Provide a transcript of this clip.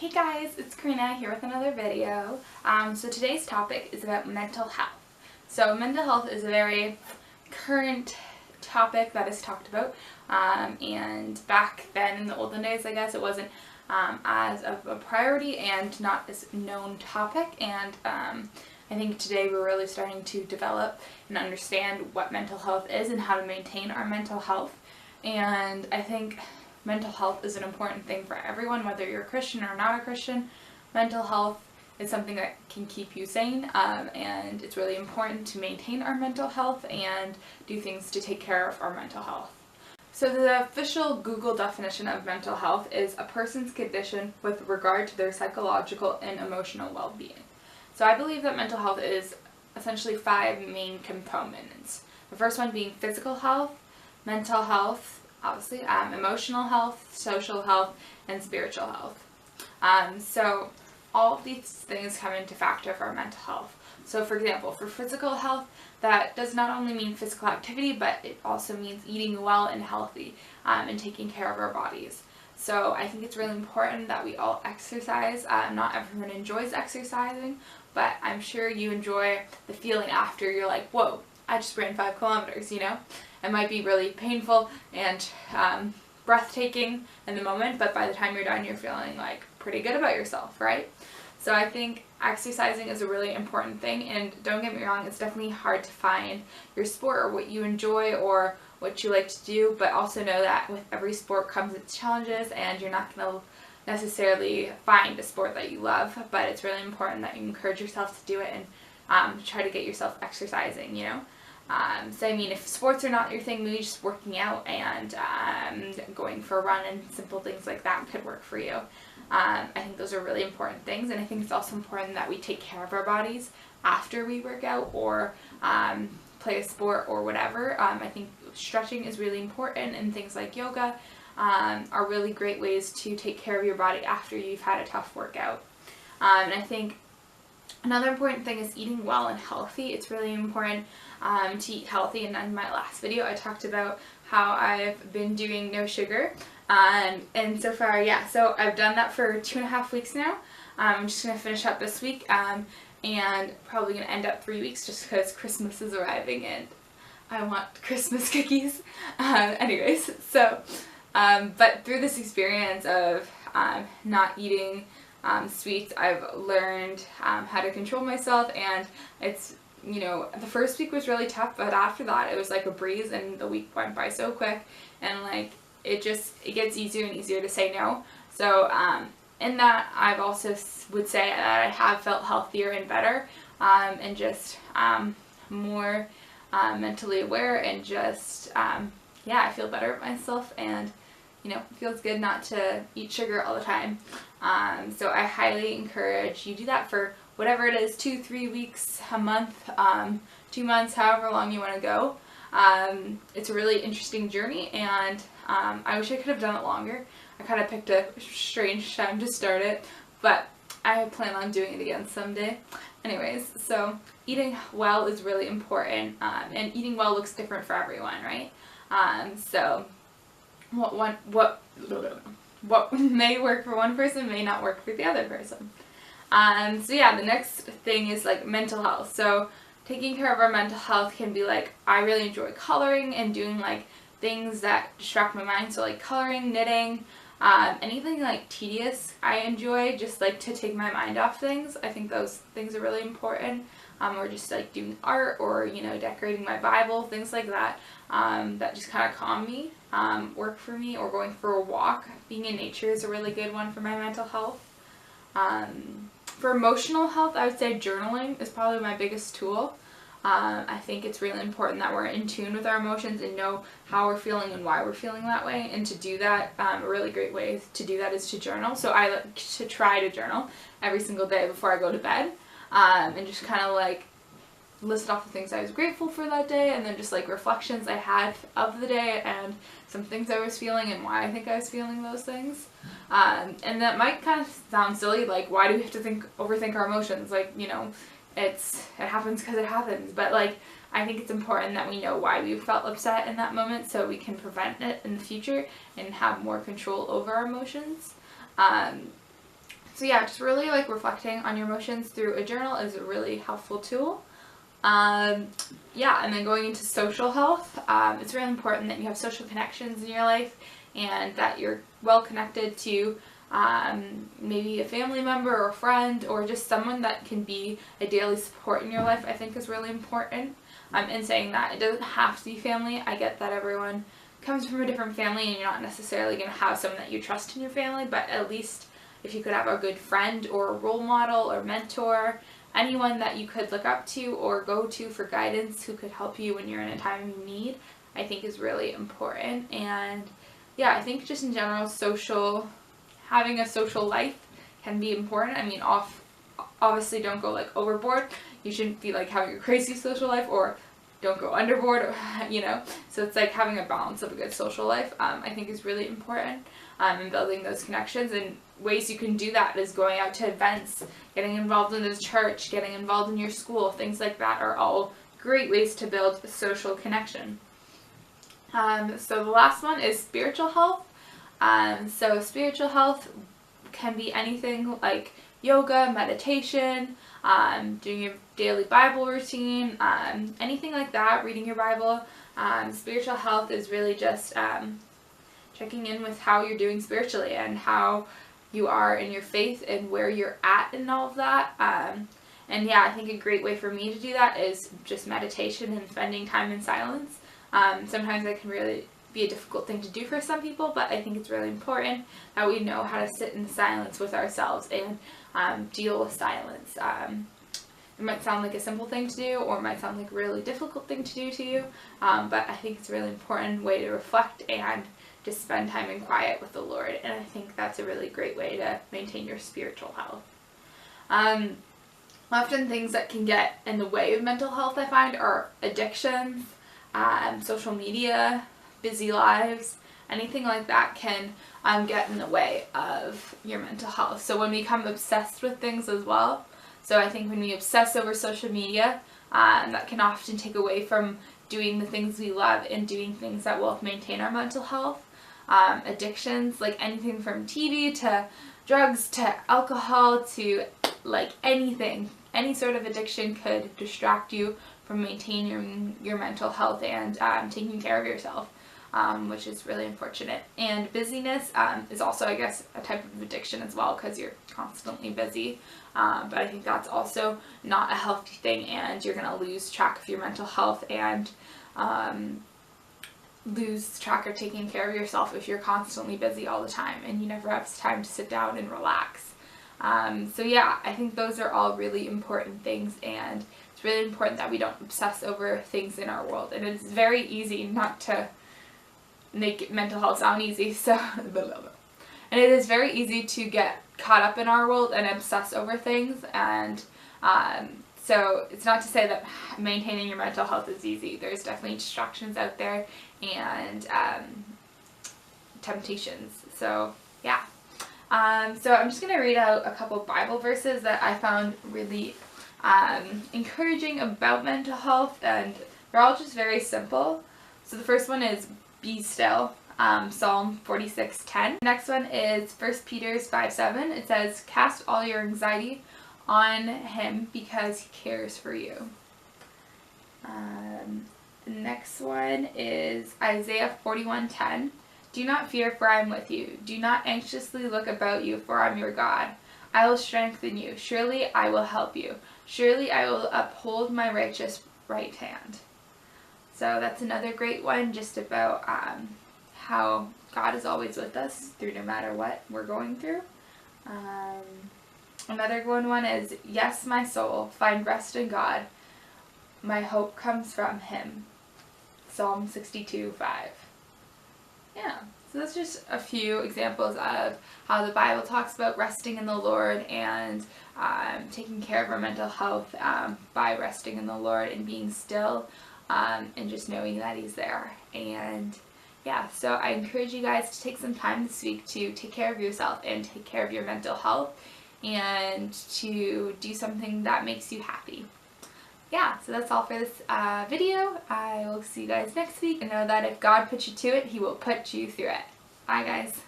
Hey guys, it's Karina here with another video. So today's topic is about mental health. So mental health is a very current topic that is talked about, and back then in the olden days, I guess, it wasn't as of a priority and not as known topic, and I think today we're really starting to develop and understand what mental health is and how to maintain our mental health. And I think mental health is an important thing for everyone, whether you're a Christian or not a Christian. Mental health is something that can keep you sane, and it's really important to maintain our mental health and do things to take care of our mental health. So the official Google definition of mental health is a person's condition with regard to their psychological and emotional well-being. So I believe that mental health is essentially 5 main components. The first one being physical health, mental health, obviously, emotional health, social health, and spiritual health. So all of these things come into factor for our mental health. So for example, for physical health, that does not only mean physical activity, but it also means eating well and healthy, and taking care of our bodies. So I think it's really important that we all exercise. Not everyone enjoys exercising, but I'm sure you enjoy the feeling after. You're like, whoa, I just ran 5 kilometers, you know? It might be really painful and breathtaking in the moment, but by the time you're done, you're feeling like pretty good about yourself, right? So I think exercising is a really important thing, and don't get me wrong, it's definitely hard to find your sport or what you enjoy or what you like to do, but also know that with every sport comes its challenges, and you're not going to necessarily find a sport that you love, but it's really important that you encourage yourself to do it and try to get yourself exercising, you know? So I mean, if sports are not your thing, maybe just working out and going for a run and simple things like that could work for you. I think those are really important things, and I think it's also important that we take care of our bodies after we work out or play a sport or whatever. I think stretching is really important, and things like yoga are really great ways to take care of your body after you've had a tough workout. And I think another important thing is eating well and healthy. It's really important to eat healthy, and in my last video I talked about how I've been doing no sugar, and so far, yeah, so I've done that for 2.5 weeks now. I'm just going to finish up this week, and probably going to end up 3 weeks just because Christmas is arriving and I want Christmas cookies. Anyways, so, but through this experience of not eating sweets, I've learned how to control myself, and it's, you know, the first week was really tough, but after that it was like a breeze, and the week went by so quick, and like it gets easier and easier to say no. So in that, I've also would say that I have felt healthier and better, and just more mentally aware, and just yeah, I feel better about myself, and you know, it feels good not to eat sugar all the time. So I highly encourage you do that for whatever it is, 2-3 weeks, a month, 2 months, however long you want to go. It's a really interesting journey, and I wish I could have done it longer. I kind of picked a strange time to start it, but I plan on doing it again someday. Anyways, so eating well is really important, and eating well looks different for everyone, right? So what may work for one person may not work for the other person. So yeah, the next thing is like mental health. So taking care of our mental health can be like, I really enjoy coloring and doing like things that distract my mind. So like coloring, knitting, anything like tedious I enjoy, just like to take my mind off things. I think those things are really important. Or just like doing art, or you know, decorating my Bible, things like that, that just kind of calm me, work for me, or going for a walk. Being in nature is a really good one for my mental health. For emotional health, I would say journaling is probably my biggest tool. I think it's really important that we're in tune with our emotions and know how we're feeling and why we're feeling that way. And to do that, a really great way to do that is to journal. So I like to try to journal every single day before I go to bed, and just kind of like list off the things I was grateful for that day, and then just like reflections I had of the day, and some things I was feeling and why I think I was feeling those things. And that might kind of sound silly, like why do we have to overthink our emotions? Like, you know, it happens because it happens, but like I think it's important that we know why we felt upset in that moment so we can prevent it in the future and have more control over our emotions. So yeah, just really like reflecting on your emotions through a journal is a really helpful tool. Yeah, and then going into social health, it's really important that you have social connections in your life and that you're well connected to maybe a family member or a friend or just someone that can be a daily support in your life. I think is really important. In saying that, it doesn't have to be family. I get that everyone comes from a different family and you're not necessarily going to have someone that you trust in your family, but at least if you could have a good friend or a role model or mentor, anyone that you could look up to or go to for guidance who could help you when you're in a time of need, I think is really important. And yeah, I think just in general, having a social life can be important. I mean, obviously don't go like overboard. You shouldn't be like having a crazy social life, or don't go underboard, you know. So it's like having a balance of a good social life, I think is really important, and building those connections. And ways you can do that is going out to events, getting involved in the church, getting involved in your school. Things like that are all great ways to build social connection. So the last one is spiritual health. So spiritual health can be anything like yoga, meditation, doing your daily Bible routine, anything like that, reading your Bible. Spiritual health is really just checking in with how you're doing spiritually and how you are in your faith and where you're at in all of that. And yeah, I think a great way for me to do that is just meditation and spending time in silence. Sometimes that can really be a difficult thing to do for some people, but I think it's really important that we know how to sit in silence with ourselves and deal with silence. It might sound like a simple thing to do, or it might sound like a really difficult thing to do to you, but I think it's a really important way to reflect and just spend time in quiet with the Lord, and I think that's a really great way to maintain your spiritual health. Often things that can get in the way of mental health, I find, are addictions, social media, busy lives, anything like that can get in the way of your mental health. So when we become obsessed with things as well, so I think when we obsess over social media, that can often take away from doing the things we love and doing things that will maintain our mental health. Addictions, like anything from TV to drugs to alcohol to like anything, any sort of addiction could distract you from maintaining your mental health and taking care of yourself. Which is really unfortunate. And busyness is also, I guess, a type of addiction as well, because you're constantly busy. But I think that's also not a healthy thing, and you're going to lose track of your mental health and lose track of taking care of yourself if you're constantly busy all the time and you never have time to sit down and relax. So yeah, I think those are all really important things, and it's really important that we don't obsess over things in our world. And it's very easy not to make mental health sound easy, so and it is very easy to get caught up in our world and obsess over things, and so it's not to say that maintaining your mental health is easy. There's definitely distractions out there and temptations. So yeah, so I'm just going to read out a couple Bible verses that I found really encouraging about mental health, and they're all just very simple. So the first one is "Be still," Psalm 46:10. Next one is 1 Peter 5:7. It says, "Cast all your anxiety on him because he cares for you." The next one is Isaiah 41:10. "Do not fear, for I am with you. Do not anxiously look about you, for I am your God. I will strengthen you. Surely I will help you. Surely I will uphold my righteous right hand." So that's another great one, just about how God is always with us through no matter what we're going through. Another good one is, "Yes, my soul, find rest in God. My hope comes from him." Psalm 62:5. Yeah, so that's just a few examples of how the Bible talks about resting in the Lord and taking care of our mental health by resting in the Lord and being still. And just knowing that he's there. And yeah, so I encourage you guys to take some time this week to take care of yourself and take care of your mental health and to do something that makes you happy. Yeah, so that's all for this video. I will see you guys next week, and know that if God put you to it, he will put you through it. Bye guys.